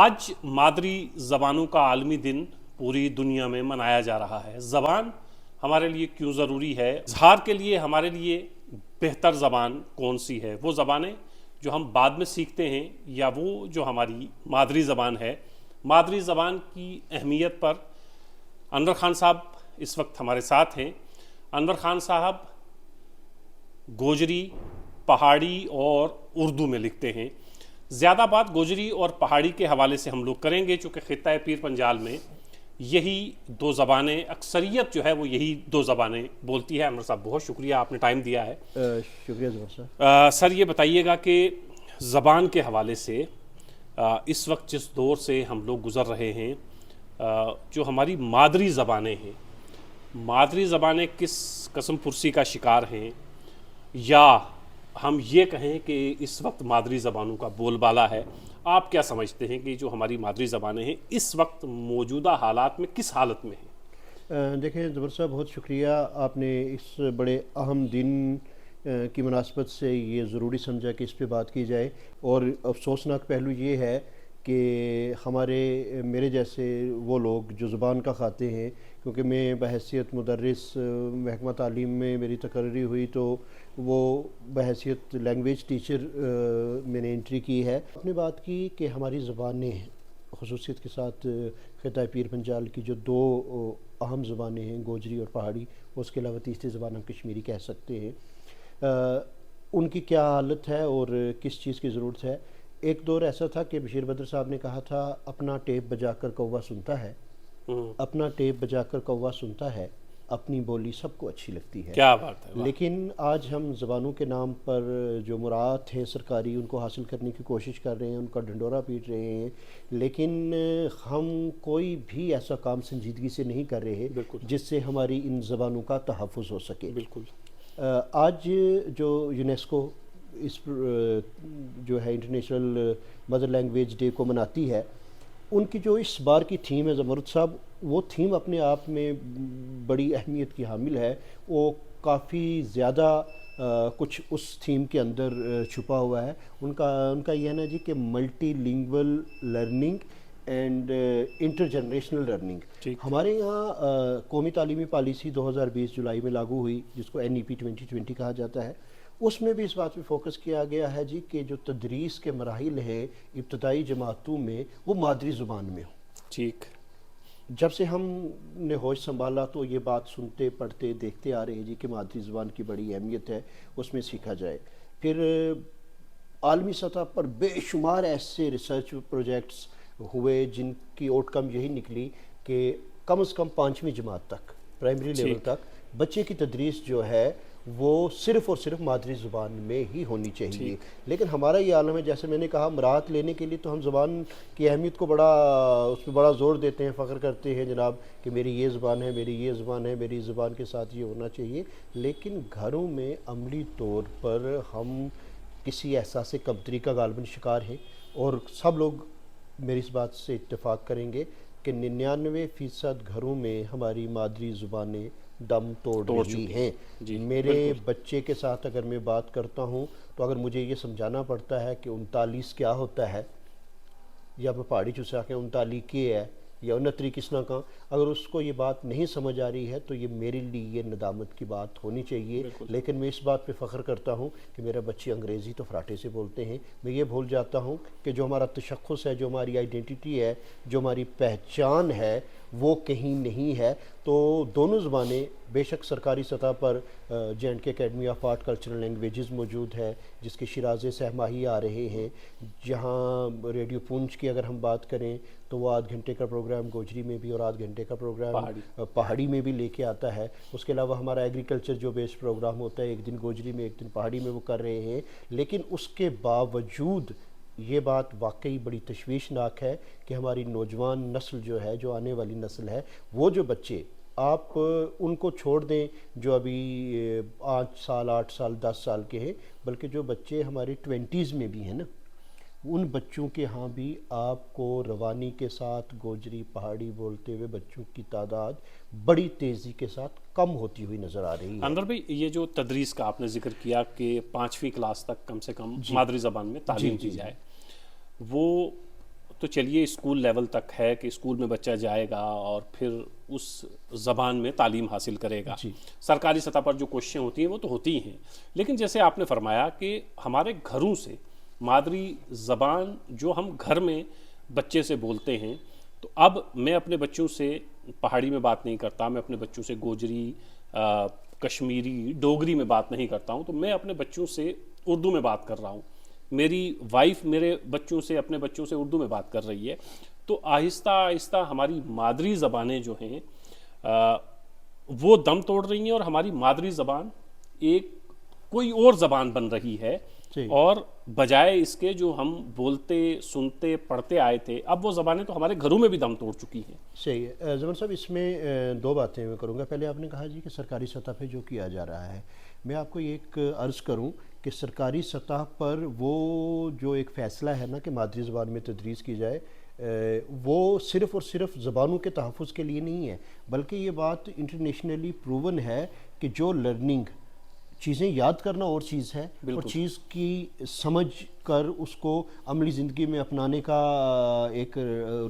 آج مادری زبانوں کا عالمی دن پوری دنیا میں منایا جا رہا ہے۔ زبان ہمارے لیے کیوں ضروری ہے؟ اظہار کے لیے ہمارے لیے بہتر زبان کون سی ہے؟ وہ زبانیں جو ہم بعد میں سیکھتے ہیں یا وہ جو ہماری مادری زبان ہے؟ مادری زبان کی اہمیت پر انور خان صاحب اس وقت ہمارے ساتھ ہیں۔ انور خان صاحب گوجری، پہاڑی اور اردو میں لکھتے ہیں۔ زیادہ بات گوجری اور پہاڑی کے حوالے سے ہم لوگ کریں گے چونکہ خطہ پیر پنجال میں یہی دو زبانیں، اکثریت جو ہے وہ یہی دو زبانیں بولتی ہے۔ انور صاحب بہت شکریہ، آپ نے ٹائم دیا ہے۔ شکریہ ظفر صاحب۔ سر یہ بتائیے گا کہ زبان کے حوالے سے اس وقت جس دور سے ہم لوگ گزر رہے ہیں، جو ہماری مادری زبانیں ہیں، مادری زبانیں کس قسم پرسی کا شکار ہیں، یا ہم یہ کہیں کہ اس وقت مادری زبانوں کا بول بالا ہے؟ آپ کیا سمجھتے ہیں کہ جو ہماری مادری زبانیں ہیں اس وقت موجودہ حالات میں کس حالت میں ہیں؟ دیکھیں ظفر صاحب، بہت شکریہ، آپ نے اس بڑے اہم دن کی مناسبت سے یہ ضروری سمجھا کہ اس پہ بات کی جائے۔ اور افسوسناک پہلو یہ ہے کہ میرے جیسے وہ لوگ جو زبان کا کھاتے ہیں، کیونکہ میں بحیثیت مدرس محکمہ تعلیم میں میری تقرری ہوئی تو وہ بحیثیت لینگویج ٹیچر میں نے انٹری کی ہے۔ آپ نے بات کی کہ ہماری زبانیں خصوصیت کے ساتھ خطہ پیر پنجال کی جو دو اہم زبانیں ہیں، گوجری اور پہاڑی، اس کے علاوہ تیسری زبان ہم کشمیری کہہ سکتے ہیں، ان کی کیا حالت ہے اور کس چیز کی ضرورت ہے۔ ایک دور ایسا تھا کہ بشیر بدر صاحب نے کہا تھا، اپنا ٹیپ بجا کر کوا سنتا ہے، اپنا ٹیپ بجا کر کوا سنتا ہے، اپنی بولی سب کو اچھی لگتی ہے۔ کیا بات ہے! لیکن آج ہم زبانوں کے نام پر جو مراعات ہیں سرکاری، ان کو حاصل کرنے کی کوشش کر رہے ہیں، ان کا ڈھنڈورا پیٹ رہے ہیں، لیکن ہم کوئی بھی ایسا کام سنجیدگی سے نہیں کر رہے جس سے ہماری ان زبانوں کا تحفظ ہو سکے۔ بالکل۔ آج جو یونیسکو اس جو ہے انٹرنیشنل مدر لینگویج ڈے کو مناتی ہے، ان کی جو اس بار کی تھیم ہے زمرد صاحب، وہ تھیم اپنے آپ میں بڑی اہمیت کی حامل ہے۔ وہ کافی زیادہ کچھ اس تھیم کے اندر چھپا ہوا ہے۔ ان کا یہ ہے نا جی کہ multilingual learning and intergenerational learning. ہمارے یہاں قومی تعلیمی پالیسی 2020 جولائی میں لاگو ہوئی، جس کو NEP 2020 کہا جاتا ہے۔ اس میں بھی اس بات پہ فوکس کیا گیا ہے جی کہ جو تدریس کے مراحل ہیں ابتدائی جماعتوں میں، وہ مادری زبان میں ہوں۔ ٹھیک۔ جب سے ہم نے ہوش سنبھالا تو یہ بات سنتے پڑھتے دیکھتے آ رہے ہیں جی کہ مادری زبان کی بڑی اہمیت ہے، اس میں سیکھا جائے۔ پھر عالمی سطح پر بے شمار ایسے ریسرچ پروجیکٹس ہوئے جن کی آؤٹ کم یہی نکلی کہ کم از کم 5ویں جماعت تک، پرائمری لیول تک، بچے کی تدریس جو ہے وہ صرف اور صرف مادری زبان میں ہی ہونی چاہیے۔ لیکن ہمارا یہ عالم ہے، جیسے میں نے کہا، مراعات لینے کے لیے تو ہم زبان کی اہمیت کو اس پہ بڑا زور دیتے ہیں، فخر کرتے ہیں جناب کہ میری یہ زبان ہے، میری یہ زبان ہے، میری زبان کے ساتھ یہ ہونا چاہیے۔ لیکن گھروں میں عملی طور پر ہم کسی احساس کمتری کا غالباً شکار ہیں، اور سب لوگ میری اس بات سے اتفاق کریں گے کہ 99% گھروں میں ہماری مادری زبانیں دم توڑ رہی ہیں۔ میرے بچے کے ساتھ اگر میں بات کرتا ہوں تو اگر مجھے یہ سمجھانا پڑتا ہے کہ 39 کیا ہوتا ہے، یا میں پہاڑی چوسا کہ 39 کیا ہے، یا 69 کس نہ کہاں، اگر اس کو یہ بات نہیں سمجھ آ رہی ہے تو یہ میرے لیے یہ ندامت کی بات ہونی چاہیے۔ لیکن میں اس بات پہ فخر کرتا ہوں کہ میرے بچے انگریزی تو فراٹے سے بولتے ہیں۔ میں یہ بھول جاتا ہوں کہ جو ہمارا تشخص ہے، جو ہماری آئیڈینٹی ہے، جو ہماری پہچان ہے، وہ کہیں نہیں ہے۔ تو دونوں زبانیں بے شک سرکاری سطح پر J&K academy of art cultural languages موجود ہے، جس کے شیرازے سہ ماہی آ رہے ہیں۔ جہاں ریڈیو پونچھ کی اگر ہم بات کریں تو وہ آدھ گھنٹے کا پروگرام گوجری میں بھی اور آدھ گھنٹے کا پروگرام پہاڑی میں بھی لے کے آتا ہے۔ اس کے علاوہ ہمارا ایگریکلچر جو بیس پروگرام ہوتا ہے، ایک دن گوجری میں ایک دن پہاڑی میں وہ کر رہے ہیں۔ لیکن اس کے باوجود یہ بات واقعی بڑی تشویشناک ہے کہ ہماری نوجوان نسل جو ہے، جو آنے والی نسل ہے، وہ جو بچے، آپ ان کو چھوڑ دیں جو ابھی 5 سال 8 سال 10 سال کے ہیں، بلکہ جو بچے ہمارے 20s میں بھی ہیں نا، ان بچوں کے ہاں بھی آپ کو روانی کے ساتھ گوجری پہاڑی بولتے ہوئے بچوں کی تعداد بڑی تیزی کے ساتھ کم ہوتی ہوئی نظر آ رہی ہے۔ انور بھائی، یہ جو تدریس کا آپ نے ذکر کیا کہ 5ویں کلاس تک کم سے کم مادری زبان میں تعلیم دی جائے، وہ تو چلیے اسکول لیول تک ہے کہ اسکول میں بچہ جائے گا اور پھر اس زبان میں تعلیم حاصل کرے گا. سرکاری سطح پر جو کوششیں ہوتی ہیں وہ تو ہوتی ہیں، لیکن جیسے آپ نے فرمایا کہ ہمارے گھروں سے مادری زبان جو ہم گھر میں بچے سے بولتے ہیں، تو اب میں اپنے بچوں سے پہاڑی میں بات نہیں کرتا، میں اپنے بچوں سے گوجری، کشمیری، ڈوگری میں بات نہیں کرتا ہوں، تو میں اپنے بچوں سے اردو میں بات کر رہا ہوں. میری وائف میرے بچوں سے، اپنے بچوں سے اردو میں بات کر رہی ہے. تو آہستہ آہستہ ہماری مادری زبانیں جو ہیں وہ دم توڑ رہی ہیں، اور ہماری مادری زبان ایک کوئی اور زبان بن رہی ہے. اور بجائے اس کے جو ہم بولتے، سنتے، پڑھتے آئے تھے، اب وہ زبانیں تو ہمارے گھروں میں بھی دم توڑ چکی ہیں. صحیح ہے زمان صاحب، اس میں دو باتیں میں کروں گا. پہلے آپ نے کہا جی کہ سرکاری سطح پہ جو کیا جا رہا ہے، میں آپ کو ایک عرض کروں کہ سرکاری سطح پر وہ جو ایک فیصلہ ہے نا کہ مادری زبان میں تدریس کی جائے، وہ صرف اور صرف زبانوں کے تحفظ کے لیے نہیں ہے، بلکہ یہ بات انٹرنیشنلی پروون ہے کہ جو لرننگ، چیزیں یاد کرنا اور چیز ہے، اور چیز کی سمجھ کر اس کو عملی زندگی میں اپنانے کا ایک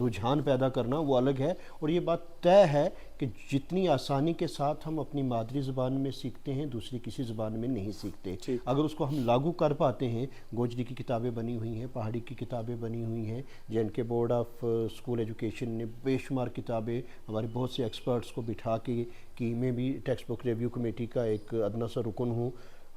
رجحان پیدا کرنا وہ الگ ہے. اور یہ بات طے ہے کہ جتنی آسانی کے ساتھ ہم اپنی مادری زبان میں سیکھتے ہیں، دوسری کسی زبان میں نہیں سیکھتے. اگر اس کو ہم لاگو کر پاتے ہیں، گوجری کی کتابیں بنی ہوئی ہیں، پہاڑی کی کتابیں بنی ہوئی ہیں، JNK board of school education نے بے شمار کتابیں ہمارے بہت سے ایکسپرٹس کو بٹھا کے کی. میں بھی ٹیکسٹ بک ریویو کمیٹی کا ایک ادنا سا رکن ہوں.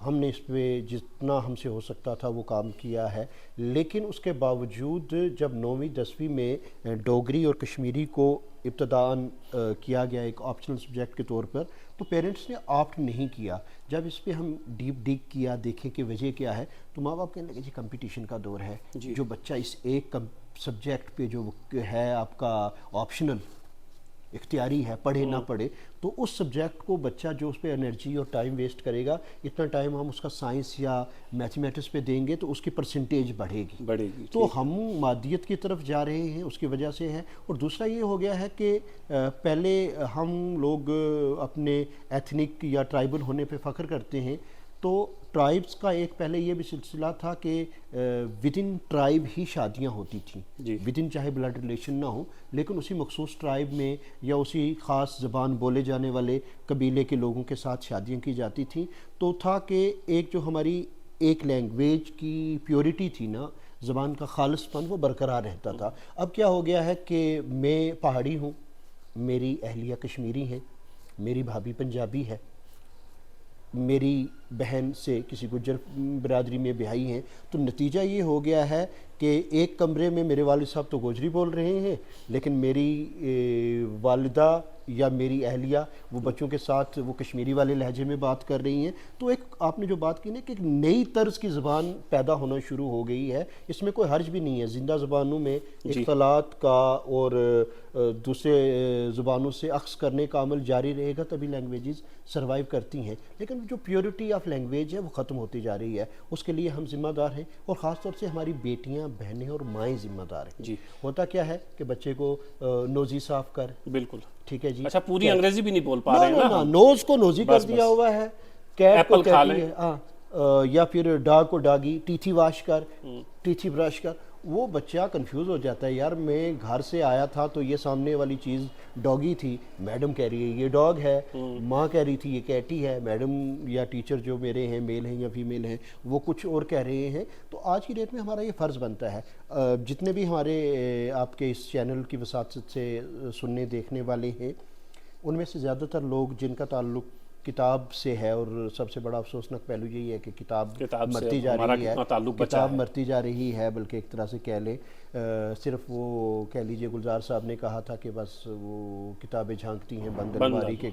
ہم نے اس پہ جتنا ہم سے ہو سکتا تھا وہ کام کیا ہے. لیکن اس کے باوجود جب 9ویں 10ویں میں ڈوگری اور کشمیری کو ابتداً کیا گیا ایک آپشنل سبجیکٹ کے طور پر، تو پیرنٹس نے آپٹ نہیں کیا. جب اس پہ ہم ڈیپ ڈگ کیا، دیکھیں کہ وجہ کیا ہے، تو ماں باپ کہنے لگے جی کمپٹیشن کا دور ہے. جو بچہ اس ایک سبجیکٹ پہ جو ہے آپ کا آپشنل اختیاری ہے، پڑھے نہ پڑھے، تو اس سبجیکٹ کو بچہ جو اس پہ انرجی اور ٹائم ویسٹ کرے گا، اتنا ٹائم ہم اس کا سائنس یا میتھمیٹکس پہ دیں گے تو اس کی پرسنٹیج بڑھے گی. تو ہم مادیت کی طرف جا رہے ہیں، اس کی وجہ سے ہے. اور دوسرا یہ ہو گیا ہے کہ پہلے ہم لوگ اپنے ایتھنک یا ٹرائبل ہونے پہ فخر کرتے ہیں، تو ٹرائبس کا ایک پہلے یہ بھی سلسلہ تھا کہ ود ان ٹرائب ہی شادیاں ہوتی تھیں. ود ان چاہے بلڈ ریلیشن نہ ہو، لیکن اسی مخصوص ٹرائب میں یا اسی خاص زبان بولے جانے والے قبیلے کے لوگوں کے ساتھ شادیاں کی جاتی تھیں. تو تھا کہ ایک جو ہماری ایک لینگویج کی پیورٹی تھی نا، زبان کا خالص پن، وہ برقرار رہتا تھا. اب کیا ہو گیا ہے کہ میں پہاڑی ہوں، میری اہلیہ کشمیری ہیں، میری بھابھی پنجابی ہے، میری بہن سے کسی گجر برادری میں بیاہی ہیں، تو نتیجہ یہ ہو گیا ہے کہ ایک کمرے میں میرے والد صاحب تو گوجری بول رہے ہیں، لیکن میری والدہ یا میری اہلیہ وہ بچوں کے ساتھ وہ کشمیری والے لہجے میں بات کر رہی ہیں. تو ایک آپ نے جو بات کی نا کہ ایک نئی طرز کی زبان پیدا ہونا شروع ہو گئی ہے. اس میں کوئی حرج بھی نہیں ہے. زندہ زبانوں میں اختلاط کا اور دوسرے زبانوں سے عکس کرنے کا عمل جاری رہے گا، تبھی لینگویجز سروائیو کرتی ہیں. لیکن جو پیورٹی آف لینگویج ہے وہ ختم ہوتی جا رہی ہے. اس کے لیے ہم ذمہ دار ہیں، اور خاص طور سے ہماری بیٹیاں، بہنیں اور مائیں ذمہ دار ہیں. ہوتا کیا ہے کہ بچے کو نوزی صاف کر، بالکل ٹھیک ہے جی، اچھا پوری انگریزی بھی نہیں بول پا رہے ہیں نا، نوز کو نوزی کر دیا ہوا ہے، کیٹ کو کیٹی ہے، یا پھر ڈاگ کو ڈاگی، ٹیتھی واش کر، ٹیتھی برش کر. وہ بچہ کنفیوز ہو جاتا ہے. یار میں گھر سے آیا تھا تو یہ سامنے والی چیز ڈاگی تھی، میڈم کہہ رہی ہے یہ ڈاگ ہے، ماں کہہ رہی تھی یہ کیٹی ہے، میڈم یا ٹیچر جو میرے ہیں، میل ہیں یا فیمیل ہیں، وہ کچھ اور کہہ رہے ہیں. تو آج کی ڈیٹ میں ہمارا یہ فرض بنتا ہے، جتنے بھی ہمارے آپ کے اس چینل کی وساطت سے سننے دیکھنے والے ہیں، ان میں سے زیادہ تر لوگ جن کا تعلق کتاب سے ہے، اور سب سے بڑا افسوسناک پہلو یہی ہے کہ کتاب مرتی جا رہی ہے، کتاب مرتی جا رہی ہے. بلکہ ایک طرح سے کہہ لیں، صرف وہ کہہ لیجئے گلزار صاحب نے کہا تھا کہ بس وہ کتابیں جھانکتی ہیں بند الماری کے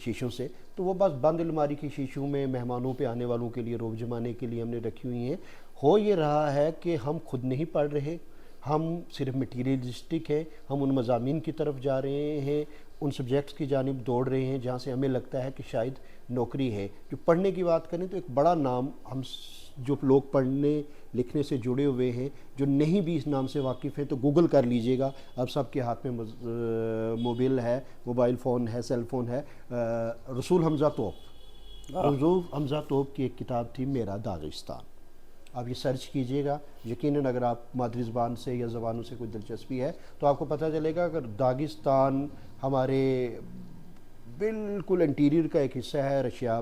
شیشوں سے، تو وہ بس بند الماری کی شیشوں میں مہمانوں پہ آنے والوں کے لیے روب جمانے کے لیے ہم نے رکھی ہوئی ہیں. ہو یہ رہا ہے کہ ہم خود نہیں پڑھ رہے، ہم صرف مٹیریلسٹک ہیں. ہم ان مضامین کی طرف جا رہے ہیں، ان سبجیکٹس کی جانب دوڑ رہے ہیں جہاں سے ہمیں لگتا ہے کہ شاید نوکری ہے. جو پڑھنے کی بات کریں تو ایک بڑا نام، ہم جو لوگ پڑھنے لکھنے سے جڑے ہوئے ہیں، جو نہیں بھی اس نام سے واقف ہیں، تو گوگل کر لیجئے گا. اب سب کے ہاتھ میں موبائل ہے، موبائل فون ہے، سیل فون ہے. رسول حمزہ توپ، رسول حمزہ توپ کی ایک کتاب تھی میرا داغستان. آپ یہ سرچ کیجئے گا، یقیناً اگر آپ مادری زبان سے یا زبانوں سے کوئی دلچسپی ہے تو آپ کو پتہ چلے گا اگر داغستان ہمارے بالکل انٹیریئر کا ایک حصہ ہے رشیا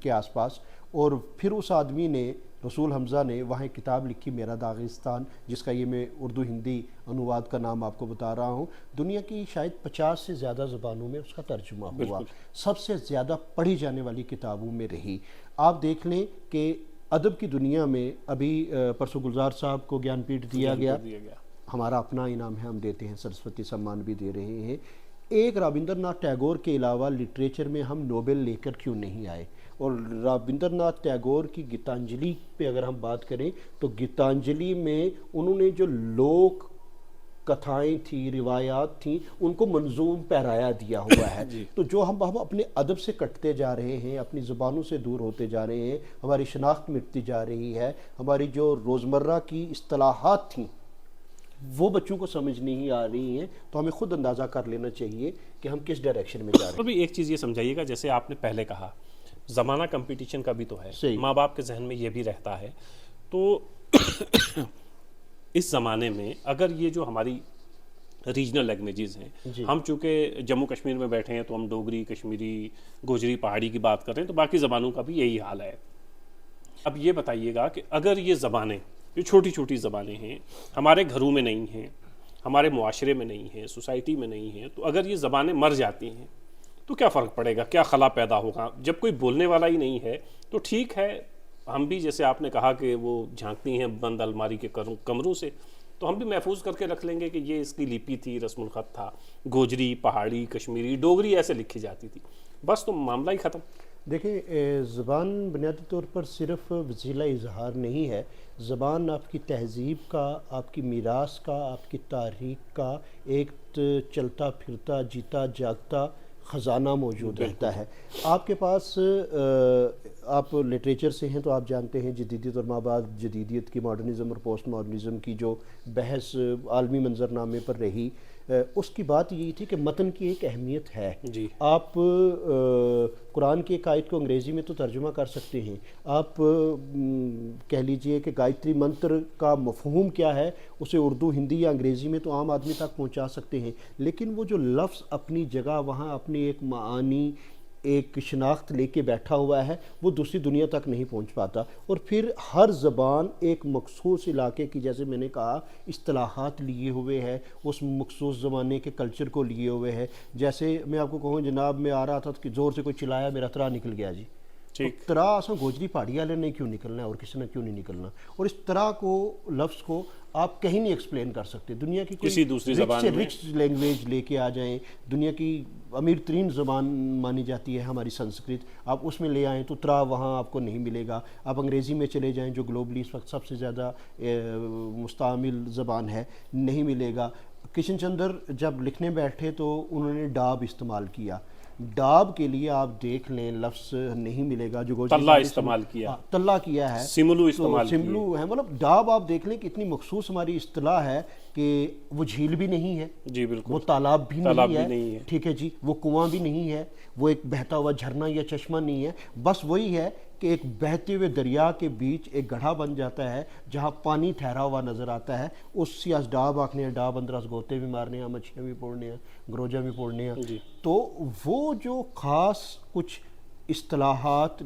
کے آس پاس، اور پھر اس آدمی نے رسول حمزہ نے وہاں ایک کتاب لکھی میرا داغستان، جس کا یہ میں اردو ہندی انواد کا نام آپ کو بتا رہا ہوں، دنیا کی شاید 50 سے زیادہ زبانوں میں اس کا ترجمہ ہوا، بالکل سب سے زیادہ پڑھی جانے والی کتابوں میں رہی۔ آپ دیکھ لیں کہ ادب کی دنیا میں ابھی پرسوں گلزار صاحب کو گیان پیٹھ دیا گیا، ہمارا اپنا انعام ہے، ہم دیتے ہیں، سرسوتی سمان بھی دے رہے ہیں۔ ایک رابندر ناتھ ٹیگور کے علاوہ لٹریچر میں ہم نوبل لے کر کیوں نہیں آئے؟ اور رابندر ناتھ ٹیگور کی گیتانجلی پہ اگر ہم بات کریں تو گیتانجلی میں انہوں نے جو لوک کتھائیں تھیں، روایات تھیں، ان کو منظوم پیرایا دیا ہوا ہے۔ تو جو ہم اپنے ادب سے کٹتے جا رہے ہیں، اپنی زبانوں سے دور ہوتے جا رہے ہیں، ہماری شناخت مٹتی جا رہی ہے، ہماری جو روزمرہ کی اصطلاحات تھیں وہ بچوں کو سمجھ نہیں آ رہی ہیں، تو ہمیں خود اندازہ کر لینا چاہیے کہ ہم کس ڈائریکشن میں جا رہے ہیں۔ تو بھی ایک چیز یہ سمجھائیے گا، جیسے آپ نے پہلے کہا زمانہ کمپٹیشن کا بھی تو ہے، صحیح۔ ماں باپ کے ذہن میں یہ بھی رہتا ہے، تو اس زمانے میں اگر یہ جو ہماری ریجنل لینگویجز ہیں، ہم چونکہ جموں کشمیر میں بیٹھے ہیں تو ہم ڈوگری، کشمیری، گوجری، پہاڑی کی بات کر رہے ہیں، تو باقی زبانوں کا بھی یہی حال ہے۔ اب یہ بتائیے گا کہ اگر یہ زبانیں، جو چھوٹی چھوٹی زبانیں ہیں، ہمارے گھروں میں نہیں ہیں، ہمارے معاشرے میں نہیں ہیں، سوسائٹی میں نہیں ہیں، تو اگر یہ زبانیں مر جاتی ہیں تو کیا فرق پڑے گا، کیا خلا پیدا ہوگا؟ جب کوئی بولنے والا ہی نہیں ہے تو ٹھیک ہے، ہم بھی جیسے آپ نے کہا کہ وہ جھانکتی ہیں بند الماری کے کمروں سے، تو ہم بھی محفوظ کر کے رکھ لیں گے کہ یہ اس کی لپی تھی، رسم الخط تھا، گوجری، پہاڑی، کشمیری، ڈوگری ایسے لکھی جاتی تھی، بس تو معاملہ ہی ختم۔ دیکھیں، زبان بنیادی طور پر صرف وسیلہ اظہار نہیں ہے، زبان آپ کی تہذیب کا، آپ کی میراث کا، آپ کی تاریخ کا ایک چلتا پھرتا جیتا جاگتا خزانہ موجود رہتا ہے۔ آپ کے پاس آپ لٹریچر سے ہیں تو آپ جانتے ہیں جدیدیت اور مابعد جدیدیت کی، ماڈرنزم اور پوسٹ ماڈرنزم کی جو بحث عالمی منظرنامے پر رہی، اس کی بات یہی تھی کہ متن کی ایک اہمیت ہے۔ جی، آپ قرآن کی ایک آیت کو انگریزی میں تو ترجمہ کر سکتے ہیں، آپ کہہ لیجئے کہ گایتری منتر کا مفہوم کیا ہے اسے اردو، ہندی یا انگریزی میں تو عام آدمی تک پہنچا سکتے ہیں، لیکن وہ جو لفظ اپنی جگہ وہاں اپنی ایک معانی، ایک شناخت لے کے بیٹھا ہوا ہے، وہ دوسری دنیا تک نہیں پہنچ پاتا۔ اور پھر ہر زبان ایک مخصوص علاقے کی، جیسے میں نے کہا، اصطلاحات لیے ہوئے ہے، اس مخصوص زمانے کے کلچر کو لیے ہوئے ہے۔ جیسے میں آپ کو کہوں، جناب میں آ رہا تھا کہ زور سے کوئی چلایا، میرا ترا نکل گیا جی، طرح اساں گوجری پہاڑی والے نے کیوں نکلنا ہے اور کسی نے کیوں نہیں نکلنا؟ اور اس طرح کو، لفظ کو آپ کہیں نہیں ایکسپلین کر سکتے۔ دنیا کی کسی کوئی دوسری رچ زبان سے میں رچ لینگویج لے کے آ جائیں، دنیا کی امیر ترین زبان مانی جاتی ہے ہماری سنسکرت، آپ اس میں لے آئیں تو ترا وہاں آپ کو نہیں ملے گا۔ آپ انگریزی میں چلے جائیں جو گلوبلی اس وقت سب سے زیادہ مستعمل زبان ہے، نہیں ملے گا۔ کشن چندر جب لکھنے بیٹھے تو انہوں نے ڈاب استعمال کیا، ڈاب کے لیے آپ دیکھ لیں لفظ نہیں ملے گا، جو گوجری تلہ استعمال کیا، تلہ کیا ہے، سملو استعمال کیا، سملو ہے، مطلب ڈاب آپ دیکھ لیں کہ اتنی مخصوص ہماری اصطلاح ہے کہ وہ جھیل بھی نہیں ہے، جی بالکل، وہ تالاب بھی نہیں ہے، ہے، ٹھیک ہے جی، وہ کنواں بھی نہیں ہے، وہ ایک بہتا ہوا جھرنا یا چشمہ نہیں ہے، بس وہی ہے کہ ایک بہتے ہوئے دریا کے بیچ ایک گڑھا بن جاتا ہے جہاں پانی ٹھہرا ہوا نظر آتا ہے، اس سے اس ڈاب آکھنے ہیں، ڈاب اندر اس گوتے بھی مارنے ہیں، مچھیاں بھی پوڑنے ہیں، گروجہ بھی پوڑنے ہیں۔ تو وہ جو خاص کچھ اصطلاحات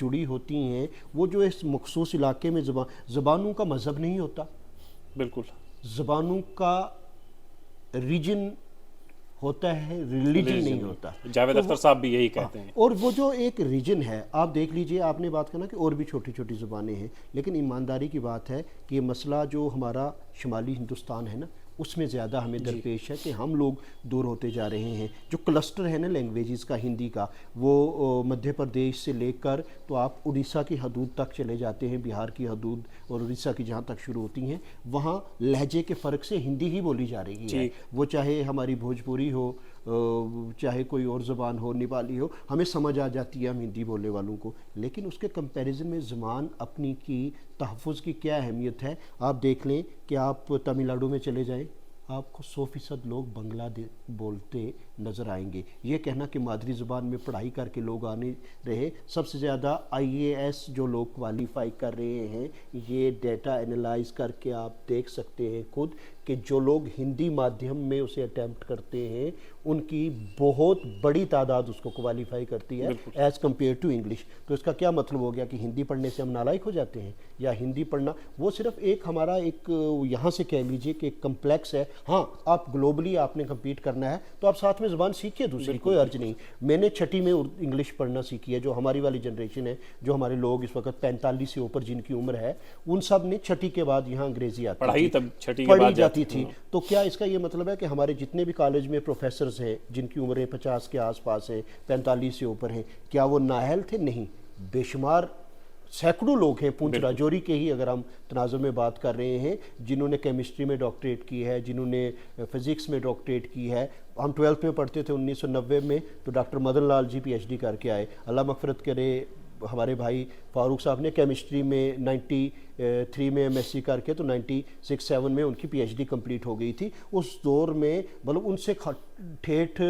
جڑی ہوتی ہیں، وہ جو اس مخصوص علاقے میں زبانوں کا مذہب نہیں ہوتا، بالکل، زبانوں کا ریجن ہوتا ہے، ریلیجن نہیں ہوتا۔ جاوید اختر صاحب بھی یہی کہتے ہیں۔ اور وہ جو ایک ریجن ہے، آپ دیکھ لیجئے، آپ نے بات کرنا کہ اور بھی چھوٹی چھوٹی زبانیں ہیں، لیکن ایمانداری کی بات ہے کہ یہ مسئلہ جو ہمارا شمالی ہندوستان ہے نا، اس میں زیادہ ہمیں درپیش ہے کہ ہم لوگ دور ہوتے جا رہے ہیں۔ جو کلسٹر ہے نا لینگویجز کا، ہندی کا، وہ مدھیہ پردیش سے لے کر تو آپ اڑیسہ کی حدود تک چلے جاتے ہیں، بہار کی حدود اور اڑیسہ کی جہاں تک شروع ہوتی ہیں، وہاں لہجے کے فرق سے ہندی ہی بولی جا رہی ہے، وہ چاہے ہماری بھوجپوری ہو، چاہے کوئی اور زبان ہو، نیپالی ہو، ہمیں سمجھ آ جاتی ہے ہم ہندی بولنے والوں کو، لیکن اس کے کمپیریزن میں زبان اپنی کی تحفظ کی کیا اہمیت ہے۔ آپ دیکھ لیں کہ آپ تمل ناڈو میں چلے جائیں، آپ کو 100% لوگ بنگلہ بولتے نظر آئیں گے. یہ کہنا کہ مادری زبان میں پڑھائی کر کے لوگ آنے رہے, سب سے زیادہ IAS جو لوگ کوالیفائی کر رہے ہیں, یہ ڈیٹا انالائز کر کے آپ دیکھ سکتے ہیں خود کہ جو لوگ ہندی مادھیم میں اسے اٹیمپٹ کرتے ہیں ان کی بہت بڑی تعداد اس کو کوالیفائی کرتی ہے ایز کمپیئر ٹو انگلش. تو اس کا کیا مطلب ہو گیا کہ ہندی پڑھنے سے ہم نالائق ہو جاتے ہیں, یا ہندی پڑھنا وہ صرف ایک ہمارا ایک یہاں سے کہہ لیجئے کہ ایک کمپلیکس ہے. ہاں آپ گلوبلی آپ نے کمپیٹ کرنا ہے تو آپ ساتھ میں زبان سیکھیے دوسری, کوئی عرض نہیں. میں نے چھٹی میں انگلش پڑھنا سیکھی ہے, جو ہماری والی جنریشن ہے, جو ہمارے لوگ اس وقت 45 سے اوپر جن کی عمر ہے, ان سب نے چھٹی کے بعد یہاں انگریزی آتی پڑھائی تب چھٹی کے بعد پڑھی جاتی تھی. تو کیا اس کا یہ مطلب ہے کہ ہمارے جتنے بھی کالج میں پروفیسرز ہیں جن کی عمریں 50 کے آس پاس ہیں, 45 سے اوپر ہیں, کیا وہ نااہل تھے؟ نہیں, بے شمار سینکڑوں لوگ ہیں پونچھ راجوری کے ہی اگر ہم تناظر میں بات کر رہے ہیں جنہوں نے کیمسٹری میں ڈاکٹریٹ کی ہے, جنہوں نے فزکس میں ڈاکٹریٹ کی ہے. ہم 12th میں پڑھتے تھے 1990 میں تو ڈاکٹر مدن لال جی PhD کر کے آئے, اللہ مغفرت کرے. ہمارے بھائی فاروق صاحب نے کیمسٹری میں 93 میں MSc کر کے تو 96-7 میں ان کی PhD کمپلیٹ ہو گئی تھی. اس دور میں مطلب ان سے ٹھیٹھ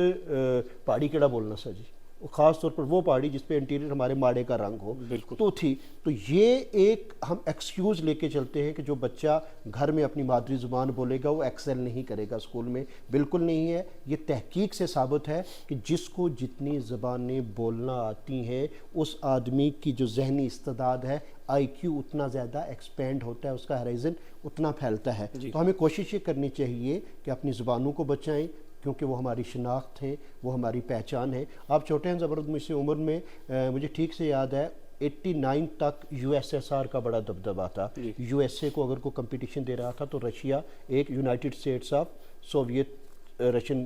پہاڑی کیڑا بولنا سا جی, خاص طور پر وہ پہاڑی جس پہ انٹیریئر ہمارے ماڑے کا رنگ ہو تو تھی. تو یہ ایک ہم ایکسکیوز لے کے چلتے ہیں کہ جو بچہ گھر میں اپنی مادری زبان بولے گا وہ ایکسل نہیں کرے گا اسکول میں. بالکل نہیں ہے. یہ تحقیق سے ثابت ہے کہ جس کو جتنی زبانیں بولنا آتی ہیں اس آدمی کی جو ذہنی استعداد ہے IQ اتنا زیادہ ایکسپینڈ ہوتا ہے, اس کا ہرائزن اتنا پھیلتا ہے. تو ہمیں کوشش یہ کرنی چاہیے کہ اپنی زبانوں کو بچائیں کیونکہ وہ ہماری شناخت ہے, وہ ہماری پہچان ہے. آپ چھوٹے ہیں زبردست مجھ سے عمر میں, مجھے ٹھیک سے یاد ہے 89 تک USSR کا بڑا دبدبہ تھا. USA کو اگر کوئی کمپٹیشن دے رہا تھا تو رشیا, ایک United States of Soviet Russian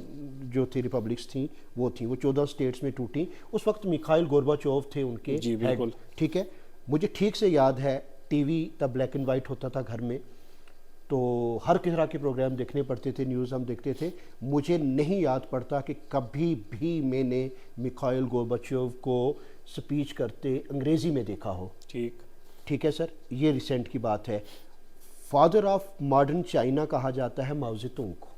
جو تھی ریپبلکس تھیں وہ تھیں, وہ 14 اسٹیٹس میں ٹوٹیں. اس وقت میخائل گورباچوف تھے ان کے ہیڈ, ٹھیک ہے. مجھے ٹھیک سے یاد ہے ٹی وی تب بلیک اینڈ وائٹ ہوتا تھا گھر میں, تو ہر طرح کے پروگرام دیکھنے پڑتے تھے, نیوز ہم دیکھتے تھے. مجھے نہیں یاد پڑتا کہ کبھی بھی میں نے میخائل گورباچوف کو سپیچ کرتے انگریزی میں دیکھا ہو. ٹھیک ہے سر, یہ ریسنٹ کی بات ہے. فادر آف ماڈرن چائنا کہا جاتا ہے ماؤ زے تونگ کو.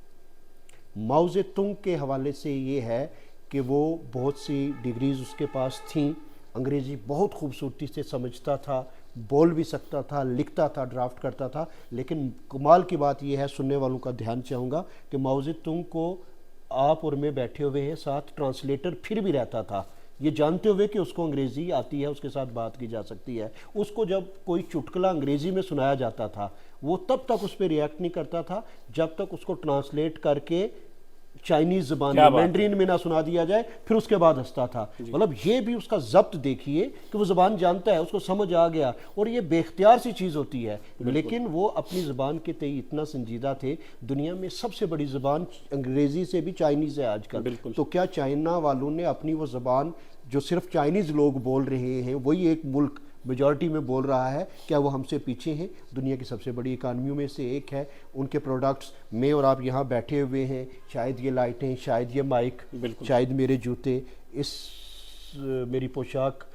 ماؤ زے تونگ کے حوالے سے یہ ہے کہ وہ بہت سی ڈگریز اس کے پاس تھیں, انگریزی بہت خوبصورتی سے سمجھتا تھا, بول بھی سکتا تھا, لکھتا تھا, ڈرافٹ کرتا تھا. لیکن کمال کی بات یہ ہے, سننے والوں کا دھیان چاہوں گا کہ ماؤ زے تونگ کو آپ اور میں بیٹھے ہوئے ہیں, ساتھ ٹرانسلیٹر پھر بھی رہتا تھا, یہ جانتے ہوئے کہ اس کو انگریزی آتی ہے, اس کے ساتھ بات کی جا سکتی ہے. اس کو جب کوئی چٹکلا انگریزی میں سنایا جاتا تھا وہ تب تک اس پہ ریئیکٹ نہیں کرتا تھا جب تک اس کو ٹرانسلیٹ کر کے چائنیز زبان میں مینڈرین میں نہ سنا دیا جائے, پھر اس کے بعد ہنستا تھا. مطلب یہ بھی اس کا ضبط دیکھیے کہ وہ زبان جانتا ہے, اس کو سمجھ آ گیا, اور یہ بے اختیار سی چیز ہوتی ہے. لیکن وہ اپنی زبان کے تئیں اتنا سنجیدہ تھے. دنیا میں سب سے بڑی زبان انگریزی سے بھی چائنیز ہے آج کل. تو کیا چائنا والوں نے اپنی وہ زبان جو صرف چائنیز لوگ بول رہے ہیں, وہی ایک ملک میجورٹی میں بول رہا ہے, کیا وہ ہم سے پیچھے ہیں؟ دنیا کی سب سے بڑی اکانومیوں میں سے ایک ہے. ان کے پروڈکٹس, میں اور آپ یہاں بیٹھے ہوئے ہیں, شاید یہ لائٹیں, شاید یہ مائک, شاید میرے جوتے, اس میری پوشاک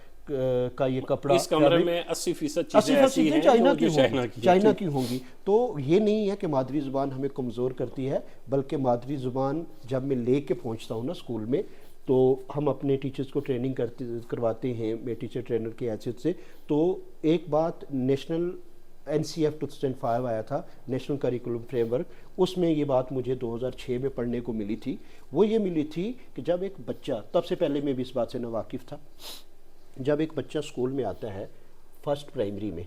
کا یہ کپڑا, اس کمرے میں 80% چیزیں ایسی ہیں چائنا کی ہوں گی. تو یہ نہیں ہے کہ مادری زبان ہمیں کمزور کرتی ہے, بلکہ مادری زبان جب میں لے کے پہنچتا ہوں نا اسکول میں, تو ہم اپنے ٹیچرز کو ٹریننگ کرواتے ہیں, میں ٹیچر ٹرینر کی حیثیت سے. تو ایک بات نیشنل NCF 2005 آیا تھا, نیشنل کریکولم فریم ورک, اس میں یہ بات مجھے 2006 میں پڑھنے کو ملی تھی. وہ یہ ملی تھی کہ جب ایک بچہ, تب سے پہلے میں بھی اس بات سے ناواقف تھا, جب ایک بچہ اسکول میں آتا ہے فرسٹ پرائمری میں,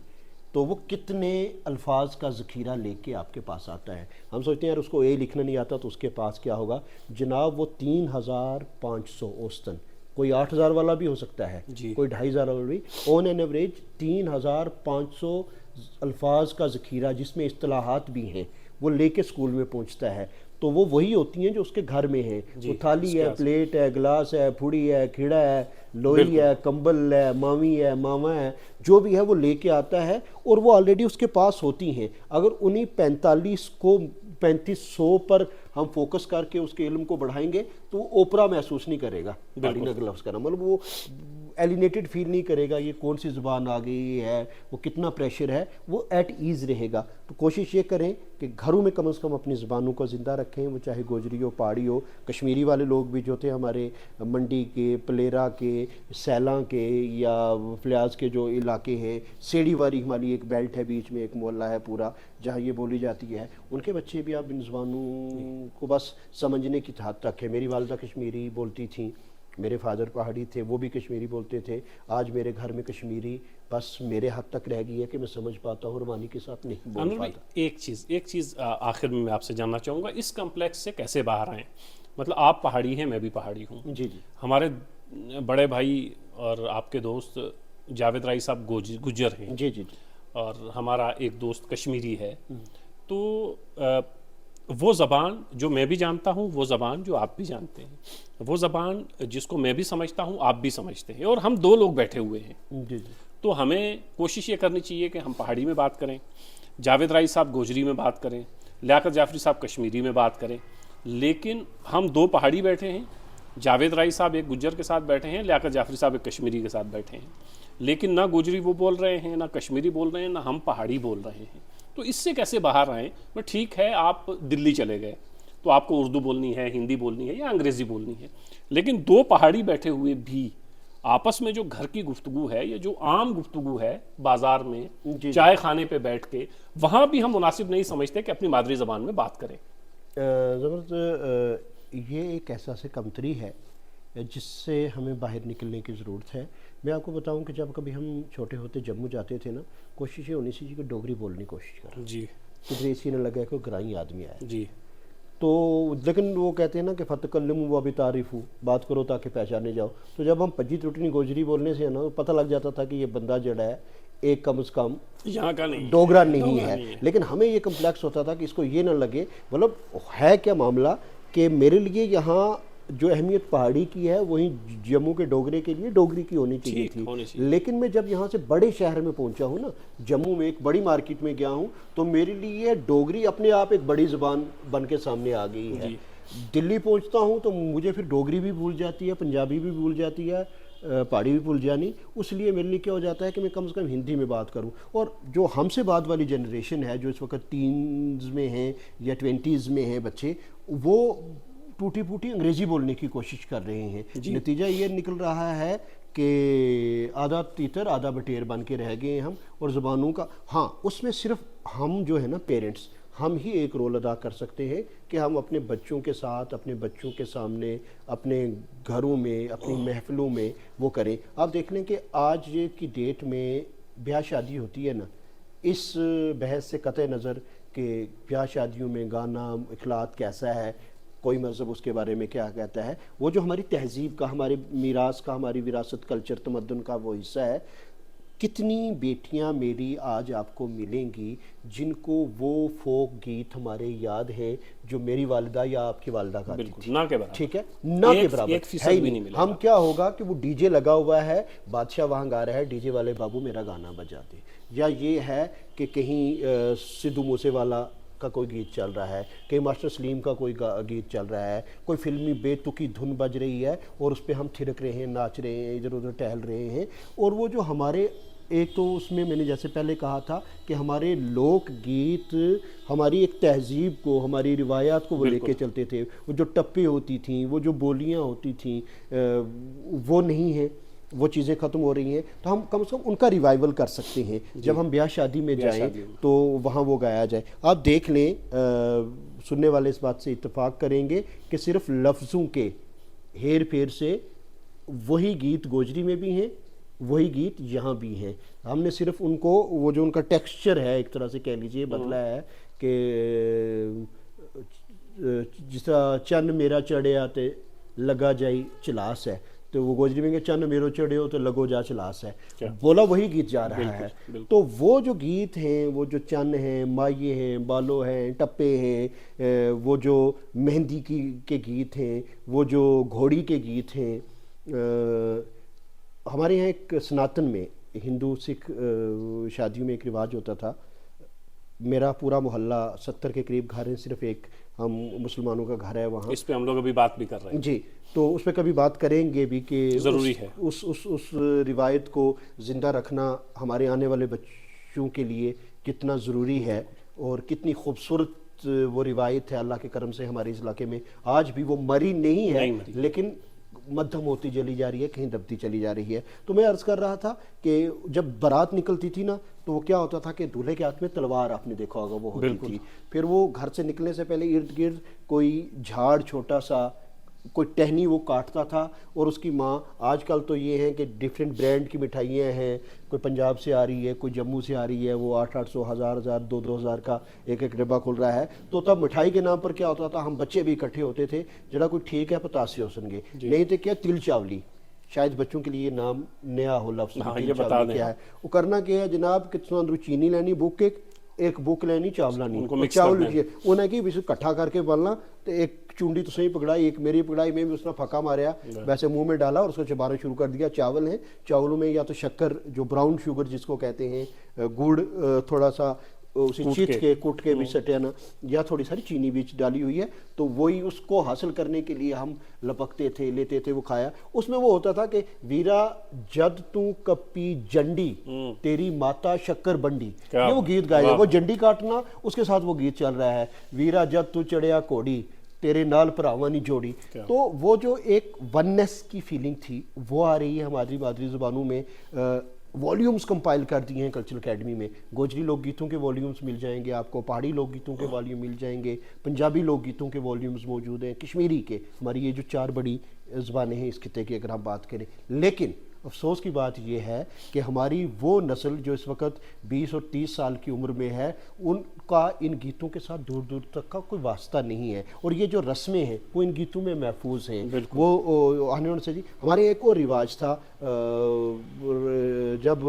تو وہ کتنے الفاظ کا ذخیرہ لے کے آپ کے پاس آتا ہے. ہم سوچتے ہیں یار اس کو اے لکھنا نہیں آتا تو اس کے پاس کیا ہوگا. جناب وہ 3500 اوسطن, کوئی 8000 والا بھی ہو سکتا ہے, کوئی 2500 والا بھی, آن این ایوریج 3500 الفاظ کا ذخیرہ جس میں اصطلاحات بھی ہیں وہ لے کے اسکول میں پہنچتا ہے. تو وہ وہی ہوتی ہیں جو اس کے گھر میں ہیں. وہ تھالی ہے, پلیٹ ہے, گلاس ہے, پھوڑی ہے, کھیڑا ہے, لوئی ہے, کمبل ہے, مامی ہے, ماما ہے, جو بھی ہے وہ لے کے آتا ہے, اور وہ آلریڈی اس کے پاس ہوتی ہیں. اگر انہیں 3500 پر ہم فوکس کر کے اس کے علم کو بڑھائیں گے تو وہ اوپرا محسوس نہیں کرے گا. گاڑی نہ گلفظ کرنا, مطلب وہ ایلینیٹڈ فیل نہیں کرے گا، یہ کون سی زبان آ گئی ہے، وہ کتنا پریشر ہے، وہ ایٹ ایز رہے گا. تو کوشش یہ کریں کہ گھروں میں کم از کم اپنی زبانوں کو زندہ رکھیں، وہ چاہے گوجری ہو، پہاڑی ہو. کشمیری والے لوگ بھی جو تھے ہمارے منڈی کے، پلیرا کے، سیلاں کے یا فلیاض کے جو علاقے ہیں، سیڑھی واری ہماری ایک بیلٹ ہے، بیچ میں ایک محلہ ہے پورا جہاں یہ بولی جاتی ہے، ان کے بچے بھی آپ ان زبانوں کو بس سمجھنے کی حد تک ہے. میری والدہ کشمیری بولتی تھیں، میرے فادر پہاڑی تھے، وہ بھی کشمیری بولتے تھے. آج میرے گھر میں کشمیری بس میرے حد تک رہ گئی ہے کہ میں سمجھ پاتا ہوں، رومانی کے ساتھ نہیں بول انور پاتا. بھائی، ایک چیز آخر میں آپ سے جاننا چاہوں گا، اس کمپلیکس سے کیسے باہر آئیں؟ مطلب آپ پہاڑی ہیں، میں بھی پہاڑی ہوں. جی جی ہمارے بڑے بھائی اور آپ کے دوست جاوید رائی صاحب گجر ہیں، جی جی جی اور ہمارا ایک دوست کشمیری ہے. تو وہ زبان جو میں بھی جانتا ہوں، وہ زبان جو آپ بھی جانتے ہیں، وہ زبان جس کو میں بھی سمجھتا ہوں آپ بھی سمجھتے ہیں، اور ہم دو لوگ بیٹھے ہوئے ہیں. جی جی تو ہمیں کوشش یہ کرنی چاہیے کہ ہم پہاڑی میں بات کریں، جاوید رائی صاحب گوجری میں بات کریں، لیاقت جعفری صاحب کشمیری میں بات کریں. لیکن ہم دو پہاڑی بیٹھے ہیں، جاوید رائی صاحب ایک گجر کے ساتھ بیٹھے ہیں، لیاقت جعفری صاحب ایک کشمیری کے ساتھ بیٹھے ہیں. لیکن نہ گوجری وہ بول رہے ہیں، نہ کشمیری بول رہے ہیں، نہ ہم پہاڑی بول رہے ہیں. تو اس سے کیسے باہر آئیں؟ وہ ٹھیک ہے آپ دلی چلے گئے تو آپ کو اردو بولنی ہے، ہندی بولنی ہے یا انگریزی بولنی ہے، لیکن دو پہاڑی بیٹھے ہوئے بھی آپس میں جو گھر کی گفتگو ہے یا جو عام گفتگو ہے بازار میں جی. چائے خانے پہ بیٹھ کے، وہاں بھی ہم مناسب نہیں سمجھتے کہ اپنی مادری زبان میں بات کریں. زبردست، یہ ایک احساس کمتری ہے جس سے ہمیں باہر نکلنے کی ضرورت ہے. میں آپ کو بتاؤں کہ جب کبھی ہم چھوٹے ہوتے جموں جاتے تھے نا، کوشش یہ ہونی سی کہ ڈوگری بولنے کی کوشش کریں، جی کدھر ایسی نہ لگے کہ گرائی آدمی آئے. جی تو لیکن وہ کہتے ہیں نا کہ فتکلموا و بتعریفوا، بات کرو تاکہ پہچانے جاؤ. تو جب ہم پجی ٹوٹنی گوجری بولنے سے نا، پتہ لگ جاتا تھا کہ یہ بندہ جڑا ہے ایک کم از کم یہاں کا نہیں، ڈوگرا نہیں ہے. لیکن ہمیں یہ کمپلیکس ہوتا تھا کہ اس کو یہ نہ لگے، مطلب ہے کیا معاملہ کہ میرے لیے یہاں جو اہمیت پہاڑی کی ہے وہیں جموں کے ڈوگرے کے لیے ڈوگری کی ہونی چاہیے تھی. لیکن میں جب یہاں سے بڑے شہر میں پہنچا ہوں نا، جموں میں ایک بڑی مارکیٹ میں گیا ہوں، تو میرے لیے ڈوگری اپنے آپ ایک بڑی زبان بن کے سامنے آ گئی ہے. دلی پہنچتا ہوں تو مجھے پھر ڈوگری بھی بھول جاتی ہے، پنجابی بھی بھول جاتی ہے، پہاڑی بھی بھول جانی. اس لیے میرے لیے کیا ہو جاتا ہے کہ میں کم سے کم ہندی میں بات کروں. اور جو ہم سے بعد والی جنریشن ہے، جو اس وقت ٹینز میں ہیں یا 20s میں ہیں بچے، وہ ٹوٹی پھوٹی انگریزی بولنے کی کوشش کر رہے ہیں. نتیجہ یہ نکل رہا ہے کہ آدھا تیتر آدھا بٹیر بن کے رہ گئے ہم. اور زبانوں کا، ہاں اس میں صرف ہم جو ہے نا پیرنٹس، ہم ہی ایک رول ادا کر سکتے ہیں کہ ہم اپنے بچوں کے ساتھ، اپنے بچوں کے سامنے، اپنے گھروں میں، اپنی محفلوں میں وہ کریں. آپ دیکھ لیں کہ آج کی ڈیٹ میں بیاہ شادی ہوتی ہے نا، اس بحث سے قطع نظر کہ بیاہ شادیوں میں گانا اخلاق کیسا ہے، کوئی مذہب اس کے بارے میں کیا کہتا ہے، وہ جو ہماری تہذیب کا، ہمارے میراث کا، ہماری وراثت، کلچر، تمدن کا وہ حصہ ہے. کتنی بیٹیاں میری آج آپ کو ملیں گی جن کو وہ فوک گیت ہمارے یاد ہیں جو میری والدہ یا آپ کی والدہ گاتی تھی. نہ کے برابر، ٹھیک ہے، نہ کے برابر ہے ہی نہیں. ہم کیا ہوگا کہ وہ ڈی جے لگا ہوا ہے، بادشاہ وہاں گا رہا ہے، ڈی جے والے بابو میرا گانا بجا دے. یا یہ ہے کہ کہیں سدھو موسے والا کا کوئی گیت چل رہا ہے، کہیں ماسٹر سلیم کا کوئی گیت چل رہا ہے، کوئی فلمی بے تکی دھن بج رہی ہے اور اس پہ ہم تھرک رہے ہیں، ناچ رہے ہیں، ادھر ادھر ٹہل رہے ہیں. اور وہ جو ہمارے ایک تو اس میں نے جیسے پہلے کہا تھا کہ ہمارے لوک گیت ہماری ایک تہذیب کو، ہماری روایات کو وہ لے کے چلتے تھے. وہ جو ٹپے ہوتی تھیں، وہ جو بولیاں ہوتی تھیں، وہ نہیں ہیں، وہ چیزیں ختم ہو رہی ہیں. تو ہم کم سے کم ان کا ریوائول کر سکتے ہیں. جب ہم بیاہ شادی میں جائیں تو وہاں وہ گایا جائے. آپ دیکھ لیں، سننے والے اس بات سے اتفاق کریں گے کہ صرف لفظوں کے ہیر پھیر سے وہی گیت گوجری میں بھی ہیں، وہی گیت یہاں بھی ہیں. ہم نے صرف ان کو، وہ جو ان کا ٹیکسچر ہے ایک طرح سے کہہ لیجئے، بدلا ہے. کہ جس طرح چن میرا چڑھیا تے لگا جائی چلاس ہے، تو وہ گوجری میں کہ چن میرو چڑھے ہو تو لگو جا چلاس ہے، بولا وہی گیت جا رہا ہے. تو وہ جو گیت ہیں، وہ جو چن ہیں، مائیے ہیں، بالو ہیں، ٹپے ہیں، وہ جو مہندی کے گیت ہیں، وہ جو گھوڑی کے گیت ہیں. ہمارے یہاں ایک سناتن میں ہندو سکھ شادیوں میں ایک رواج ہوتا تھا. میرا پورا محلہ 70 کے قریب گھر ہیں، صرف ایک ہم مسلمانوں کا گھر ہے وہاں. اس پہ ہم لوگ ابھی بات بھی کر رہے ہیں. جی تو اس پہ کبھی بات کریں گے بھی کہ ضروری ہے اس روایت کو زندہ رکھنا ہمارے آنے والے بچوں کے لیے کتنا ضروری ہے اور کتنی خوبصورت وہ روایت ہے. اللہ کے کرم سے ہمارے اس علاقے میں آج بھی وہ مری نہیں ہے لیکن مدھم ہوتی چلی جا رہی ہے, کہیں دبتی چلی جا رہی ہے. تو میں عرض کر رہا تھا کہ جب بارات نکلتی تھی نا تو وہ کیا ہوتا تھا کہ دولہے کے ہاتھ میں تلوار, آپ نے دیکھا ہوگا, وہ ہوتی تھی. پھر وہ گھر سے نکلنے سے پہلے ارد گرد کوئی جھاڑ چھوٹا سا, کوئی ٹہنی وہ کاٹتا تھا اور اس کی ماں, آج کل تو یہ ہے کہ ڈیفرنٹ برانڈ کی مٹھائیاں ہیں, کوئی پنجاب سے آ رہی ہے, کوئی جموں سے آ رہی ہے, وہ 800 1000 2,000 کا ایک ڈبہ کھل رہا ہے. تو تب مٹھائی کے نام پر کیا ہوتا تھا, ہم بچے بھی اکٹھے ہوتے تھے, جڑا کوئی ٹھیک ہے پتاسے ہو سنگے, نہیں تو کیا تل چاولی, شاید بچوں کے لیے نام نیا ہو لفظ, تل چاولی کیا ہے. وہ کرنا کیا ہے جناب کہ تساں اندروں چینی لینی بک ایک بک لینی چاولانی, چاول لکھیے انہیں کی بھی کٹھا کر کے بلنا, تو ایک چونڈی تو صحیح پکڑائی, ایک میری پکڑائی, میں بھی اس نے پھکا ماریا, ویسے منہ میں ڈالا اور اس کو چبانا شروع کر دیا. چاول ہیں, چاولوں میں یا تو شکر جو براؤن شوگر جس کو کہتے ہیں, گڑ تھوڑا سا اسے چیٹ کے کوٹ کے بھی سٹے نا, یا تھوڑی ساری چینی بھی ڈالی ہوئی ہے. تو وہی اس کو حاصل کرنے کے لیے ہم لپکتے تھے, لیتے تھے, وہ کھایا. اس میں وہ ہوتا تھا کہ ویرا جد تو کپی جنڈی تیری ماتا شکر بنڈی, یہ وہ گیت گایا ہے. وہ جنڈی کاٹنا, اس کے ساتھ وہ گیت چل رہا ہے, ویرا جد تو چڑھیا کوڑی تیرے نال پراوانی جوڑی. تو وہ جو ایک وننس کی فیلنگ تھی وہ آ رہی ہے ہماری مادری زبانوں میں. والیومز کمپائل کر دیے ہیں کلچرل اکیڈمی میں. گوجری لوک گیتوں کے والیومز مل جائیں گے آپ کو, پہاڑی لوک گیتوں کے والیوم مل جائیں گے, پنجابی لوک گیتوں کے والیومز موجود ہیں, کشمیری کے, ہماری یہ جو 4 بڑی زبانیں ہیں اس خطے کی اگر ہم بات کریں. لیکن افسوس کی بات یہ ہے کہ ہماری وہ نسل جو اس وقت 20 اور 30 سال کی عمر میں ہے, ان کا ان گیتوں کے ساتھ دور دور تک کا کوئی واسطہ نہیں ہے, اور یہ جو رسمیں ہیں وہ ان گیتوں میں محفوظ ہیں. وہ آنے سے جی ہمارے ایک اور رواج تھا, جب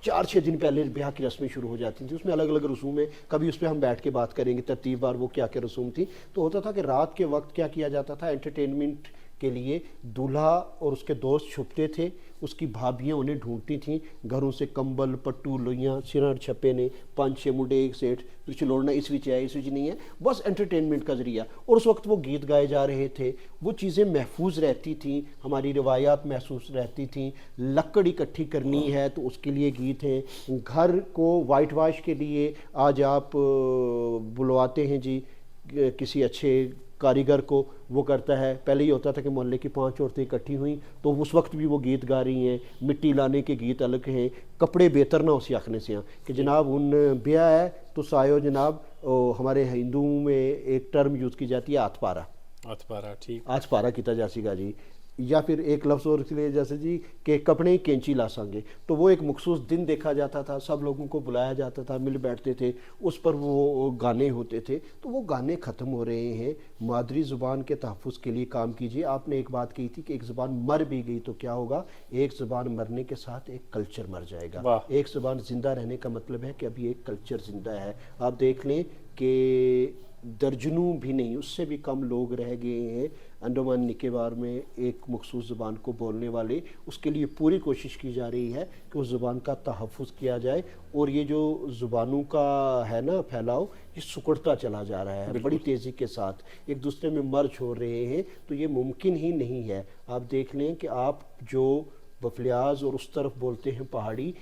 4-6 دن پہلے بیاہ کی رسمیں شروع ہو جاتی تھیں, اس میں الگ الگ رسوم ہیں, کبھی اس پہ ہم بیٹھ کے بات کریں گے ترتیب بار وہ کیا کیا رسوم تھی. تو ہوتا تھا کہ رات کے وقت کیا کیا جاتا تھا, انٹرٹینمنٹ کے لیے دولہا اور اس کے دوست چھپتے تھے, اس کی بھابیاں انہیں ڈھونڈتی تھیں, گھروں سے کمبل پٹو لوئیاں سرہر چھپے نے 5-6 منڈے ایک سیٹ چلوڑنا اس وچ ہے اس وچ نہیں ہے, بس انٹرٹینمنٹ کا ذریعہ. اور اس وقت وہ گیت گائے جا رہے تھے, وہ چیزیں محفوظ رہتی تھیں, ہماری روایات محسوس رہتی تھیں. لکڑ اکٹھی کرنی ہے تو اس کے لیے گیت ہیں, گھر کو وائٹ واش کے لیے آج آپ بلواتے ہیں جی کسی اچھے کاریگر کو, وہ کرتا ہے. پہلے یہ ہوتا تھا کہ محلے کی 5 عورتیں اکٹھی ہوئیں تو اس وقت بھی وہ گیت گا رہی ہیں, مٹی لانے کے گیت الگ ہیں, کپڑے بہتر نہ اسی آخنے سے ہیں کہ جناب ان بیاہ ہے تو سایو جناب, ہمارے ہندوؤں میں ایک ٹرم یوز کی جاتی ہے ہاتھ پارا, ٹھیک ہاتھ پارا کیتا جا سکا جی, یا پھر ایک لفظ اور کے لیے جیسے جی کہ کپڑے کینچی لا سانگے. تو وہ ایک مخصوص دن دیکھا جاتا تھا, سب لوگوں کو بلایا جاتا تھا, مل بیٹھتے تھے, اس پر وہ گانے ہوتے تھے. تو وہ گانے ختم ہو رہے ہیں. مادری زبان کے تحفظ کے لیے کام کیجیے. آپ نے ایک بات کہی تھی کہ ایک زبان مر بھی گئی تو کیا ہوگا, ایک زبان مرنے کے ساتھ ایک کلچر مر جائے گا. ایک زبان زندہ رہنے کا مطلب ہے کہ ابھی ایک کلچر زندہ ہے. آپ دیکھ لیں کہ درجنوں بھی نہیں, اس سے بھی کم لوگ رہ گئے ہیں انڈمان نکوبار میں ایک مخصوص زبان کو بولنے والے. اس کے لیے پوری کوشش کی جا رہی ہے کہ اس زبان کا تحفظ کیا جائے. اور یہ جو زبانوں کا ہے نا پھیلاؤ, یہ سکڑتا چلا جا رہا ہے بڑی تیزی کے ساتھ, ایک دوسرے میں مرج ہو رہے ہیں. تو یہ ممکن ہی نہیں ہے. آپ دیکھ لیں کہ آپ جو بفلیاز اور اس طرف بولتے ہیں پہاڑی,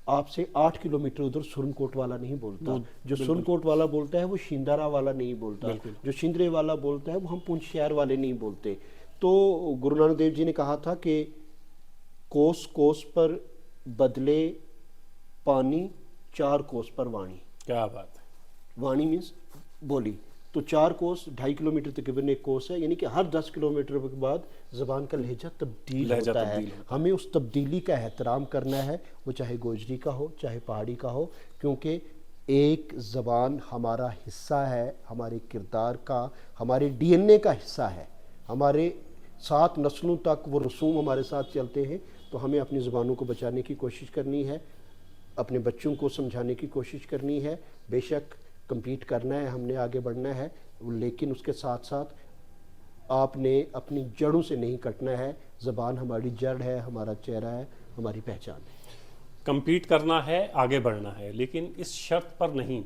آپ سے 8 کلومیٹر ادھر سرنکوٹ والا نہیں بولتا. جو سرنکوٹ والا بولتا ہے وہ شیندارا والا نہیں بولتا, جو شندرے والا بولتا ہے وہ ہم پونچھ شہر والے نہیں بولتے. تو گرو نانک دیو جی نے کہا تھا کہ کوس کوس پر بدلے پانی, 4 کوس پر وانی. کیا بات ہے. وانی مینس بولی. تو 4 کوس 2.5 کلومیٹر تقریباً ایک کوس ہے, یعنی کہ ہر 10 کلومیٹر کے بعد زبان کا لہجہ تبدیل ہوتا ہے. ہمیں اس تبدیلی کا احترام کرنا ہے, وہ چاہے گوجری کا ہو چاہے پہاڑی کا ہو, کیونکہ ایک زبان ہمارا حصہ ہے, ہمارے کردار کا, ہمارے ڈی این اے کا حصہ ہے. ہمارے 7 نسلوں تک وہ رسوم ہمارے ساتھ چلتے ہیں. تو ہمیں اپنی زبانوں کو بچانے کی کوشش کرنی ہے, اپنے بچوں کو سمجھانے کی کوشش کرنی ہے. بے شک کمپیٹ کرنا ہے, ہم نے آگے بڑھنا ہے, لیکن اس کے ساتھ ساتھ آپ نے اپنی جڑوں سے نہیں کٹنا ہے. زبان ہماری جڑ ہے, ہمارا چہرہ ہے, ہماری پہچان ہے. کمپیٹ کرنا ہے, آگے بڑھنا ہے, لیکن اس شرط پر نہیں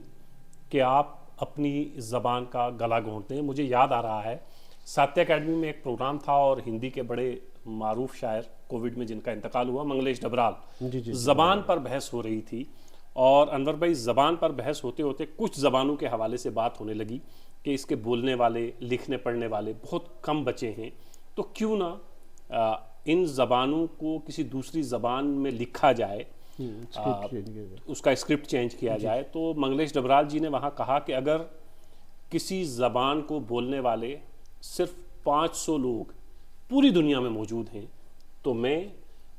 کہ آپ اپنی زبان کا گلا گھونٹتے ہیں. مجھے یاد آ رہا ہے ساتیہ اکیڈمی میں ایک پروگرام تھا اور ہندی کے بڑے معروف شاعر کووڈ میں جن کا انتقال ہوا منگلیش ڈبرال, زبان پر بحث ہو رہی تھی, اور انور بھائی زبان پر بحث ہوتے ہوتے کچھ زبانوں کے حوالے سے بات ہونے لگی کہ اس کے بولنے والے لکھنے پڑھنے والے بہت کم بچے ہیں, تو کیوں نہ ان زبانوں کو کسی دوسری زبان میں لکھا جائے, اس کا اسکرپٹ چینج کیا جائے. تو منگلیش ڈبرال جی نے وہاں کہا کہ اگر کسی زبان کو بولنے والے صرف 500 لوگ پوری دنیا میں موجود ہیں تو میں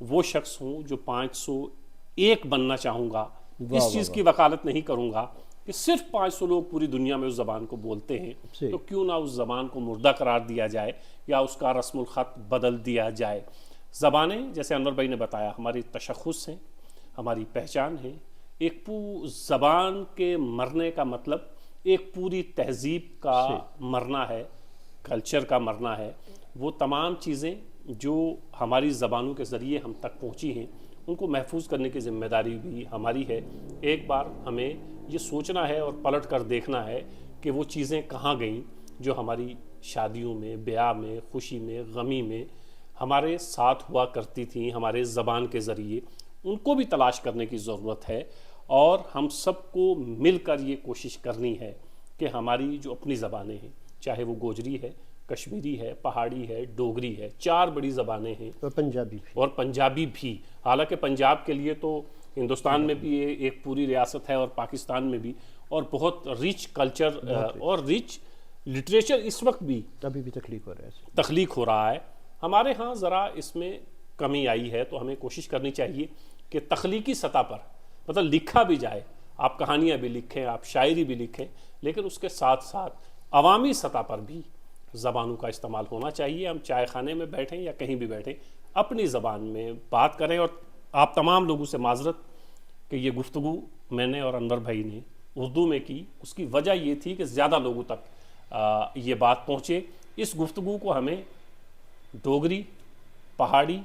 وہ شخص ہوں جو 501 بننا چاہوں گا. اس چیز کی وکالت نہیں کروں گا کہ صرف 500 لوگ پوری دنیا میں اس زبان کو بولتے ہیں تو کیوں نہ اس زبان کو مردہ قرار دیا جائے یا اس کا رسم الخط بدل دیا جائے. زبانیں جیسے انور بھائی نے بتایا ہماری تشخص ہیں, ہماری پہچان ہے. ایک زبان کے مرنے کا مطلب ایک پوری تہذیب کا مرنا ہے, کلچر کا مرنا ہے. وہ تمام چیزیں جو ہماری زبانوں کے ذریعے ہم تک پہنچی ہیں ان کو محفوظ کرنے کی ذمہ داری بھی ہماری ہے. ایک بار ہمیں یہ سوچنا ہے اور پلٹ کر دیکھنا ہے کہ وہ چیزیں کہاں گئیں جو ہماری شادیوں میں, بیاہ میں, خوشی میں, غمی میں ہمارے ساتھ ہوا کرتی تھیں ہمارے زبان کے ذریعے. ان کو بھی تلاش کرنے کی ضرورت ہے اور ہم سب کو مل کر یہ کوشش کرنی ہے کہ ہماری جو اپنی زبانیں ہیں, چاہے وہ گوجری ہے, کشمیری ہے, پہاڑی ہے, ڈوگری ہے, 4 بڑی زبانیں ہیں, اور پنجابی بھی. حالانکہ پنجاب کے لیے تو ہندوستان میں بھی ایک پوری ریاست ہے اور پاکستان میں بھی, اور بہت ریچ کلچر اور ریچ لٹریچر اس وقت بھی ابھی بھی تخلیق ہو رہا ہے. ہمارے ہاں ذرا اس میں کمی آئی ہے, تو ہمیں کوشش کرنی چاہیے کہ تخلیقی سطح پر مطلب لکھا بھی جائے, آپ کہانیاں بھی لکھیں, آپ شاعری بھی لکھیں, لیکن اس کے ساتھ ساتھ عوامی سطح پر بھی زبانوں کا استعمال ہونا چاہیے. ہم چائے خانے میں بیٹھیں یا کہیں بھی بیٹھیں اپنی زبان میں بات کریں. اور آپ تمام لوگوں سے معذرت کہ یہ گفتگو میں نے اور انور بھائی نے اردو میں کی, اس کی وجہ یہ تھی کہ زیادہ لوگوں تک یہ بات پہنچے. اس گفتگو کو ہمیں ڈوگری, پہاڑی,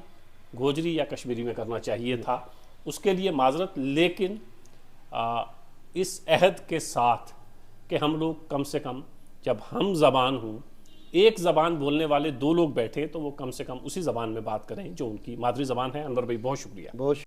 گوجری یا کشمیری میں کرنا چاہیے تھا, اس کے لیے معذرت. لیکن اس عہد کے ساتھ کہ ہم لوگ کم سے کم جب ہم زبان ہوں, ایک زبان بولنے والے 2 لوگ بیٹھیں تو وہ کم سے کم اسی زبان میں بات کریں جو ان کی مادری زبان ہے. انور بھائی بہت شکریہ.